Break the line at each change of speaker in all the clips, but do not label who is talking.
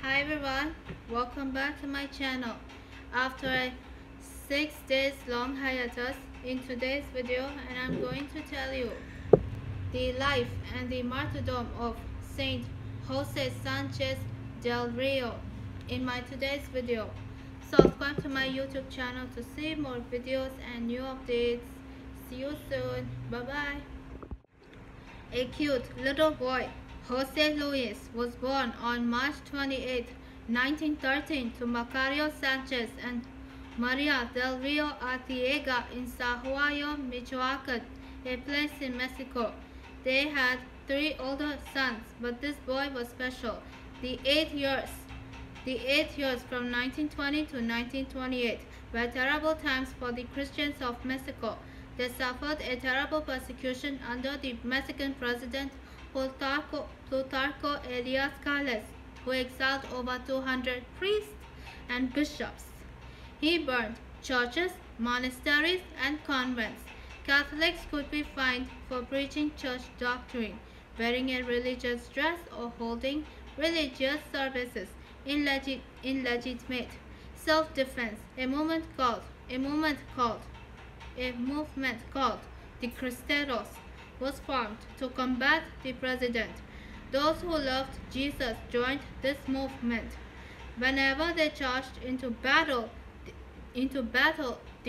Hi everyone, welcome back to my channel. After a 6 days long hiatus, in today's video, and I'm going to tell you the life and the martyrdom of Saint Jose Sanchez del Rio in my today's video. Subscribe to my YouTube channel to see more videos and new updates. See you soon. Bye bye. A cute little boy, Jose Luis, was born on March 28, 1913 to Macario Sanchez and Maria del Rio Artiega in Sahuayo, Michoacan, a place in Mexico. They had 3 older sons, but this boy was special. The 8 years from 1920 to 1928 were terrible times for the Christians of Mexico. They suffered a terrible persecution under the Mexican president Plutarco Elias Calles, who exiled over 200 priests and bishops. He burned churches, monasteries, and convents. Catholics could be fined for preaching church doctrine, wearing a religious dress, or holding religious services in legitimate self-defense. A movement called the Crusaders was formed to combat the president. Those who loved Jesus joined this movement. Whenever they charged into battle, the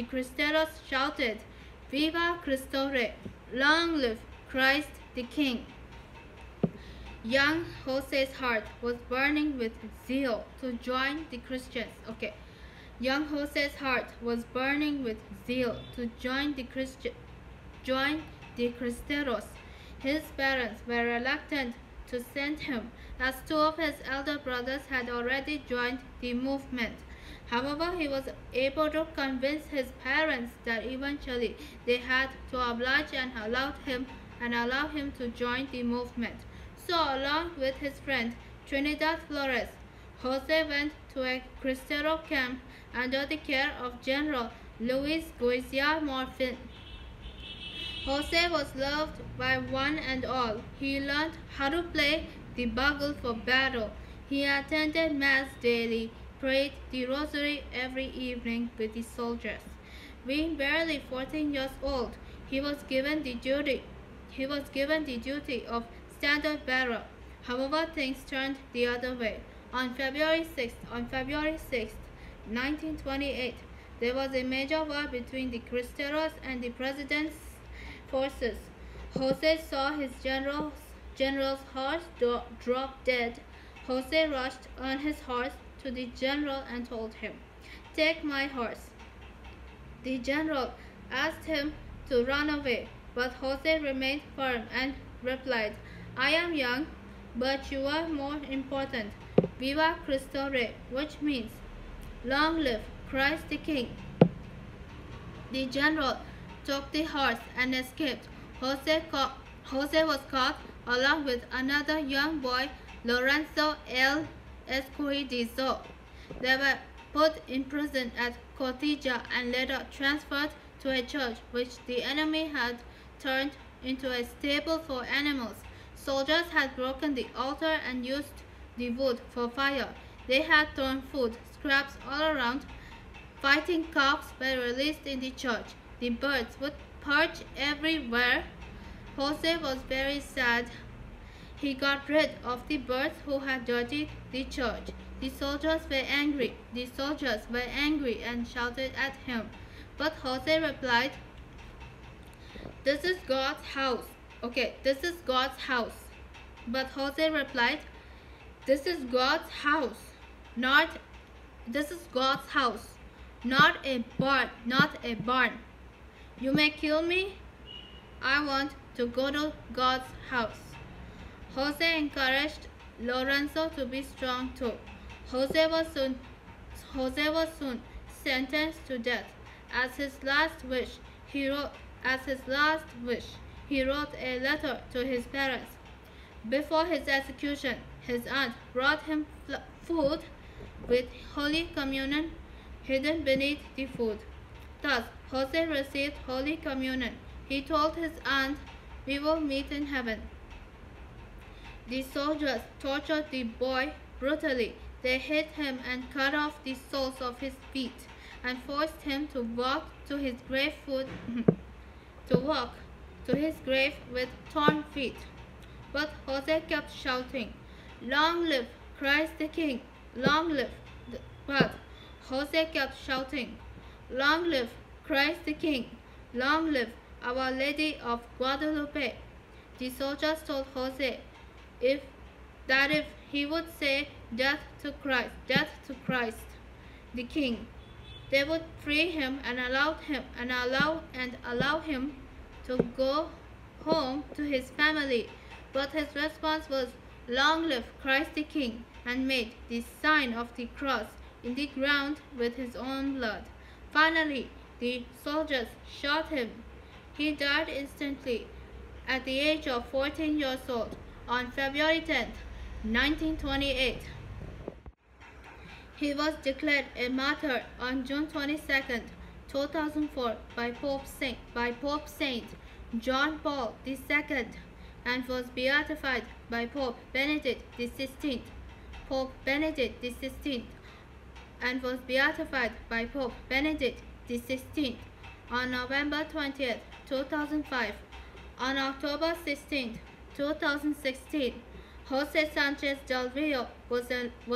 Crusaders shouted, "Viva Cristo Rey! Long live Christ the King!" Young Jose's heart was burning with zeal to join the Christians. Young Jose's heart was burning with zeal to join the Crusaders. His parents were reluctant to send him, as 2 of his elder brothers had already joined the movement. However, he was able to convince his parents that eventually they had to oblige and allow him to join the movement. So, along with his friend Trinidad Flores, Jose went to a Cristero camp under the care of General Luis Guizia Morfin. Jose was loved by one and all. He learned how to play the bugle for battle. He attended Mass daily, prayed the rosary every evening with the soldiers. Being barely 14 years old, he was given the duty of standard bearer. However, things turned the other way. On February 6, 1928, there was a major war between the Cristeros and the president's forces. Jose saw his general's horse drop dead. Jose rushed on his horse to the general and told him, "Take my horse." The general asked him to run away, but Jose remained firm and replied, "I am young, but you are more important. Viva Cristo Rey," which means, "Long live Christ the King." The general took the horse and escaped. Jose was caught along with another young boy, Lorenzo El Escoidizo. They were put in prison at Cotija and later transferred to a church which the enemy had turned into a stable for animals. Soldiers had broken the altar and used the wood for fire. They had thrown food scraps all around. Fighting cocks were released in the church. The birds would perch everywhere. Jose was very sad. He got rid of the birds who had dirtied the church. The soldiers were angry and shouted at him. But Jose replied, "This is God's house." This is God's house. But Jose replied, "This is God's house, not a barn. You may kill me. I want to go to God's house." Jose encouraged Lorenzo to be strong too. Jose was soon sentenced to death. As his last wish, he wrote a letter to his parents. Before his execution, his aunt brought him food with Holy Communion hidden beneath the food. Thus, Jose received Holy Communion. He told his aunt, "We will meet in heaven." The soldiers tortured the boy brutally. They hit him and cut off the soles of his feet and forced him to walk to his grave with torn feet. But Jose kept shouting, "Long live Christ the King! Long live!" But Jose kept shouting, "Long live Christ the King! Long live Our Lady of Guadalupe!" The soldiers told Jose that if he would say death to Christ the King, they would free him and allow him to go home to his family. But his response was, "Long live Christ the King," and made the sign of the cross in the ground with his own blood. Finally, the soldiers shot him. He died instantly at the age of 14 years old on February 10, 1928. He was declared a martyr on June 22, 2004 by Pope Saint John Paul II and was beatified by Pope Benedict XVI. And was beatified by Pope Benedict XVI on November 20, 2005. On October 16, 2016, Jose Sanchez del Rio was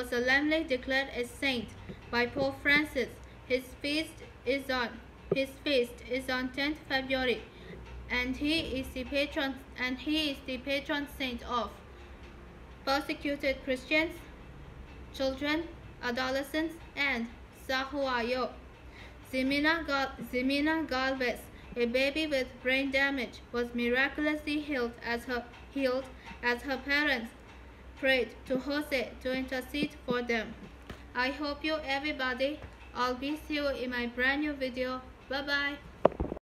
solemnly declared a saint by Pope Francis. His feast is on 10th February, and he is the patron saint of persecuted Christians, children, adolescents, and Sahuayo. Ximena Galvez, a baby with brain damage, was miraculously healed as her parents prayed to Jose to intercede for them. I hope you everybody. I'll be see you in my brand new video. Bye bye.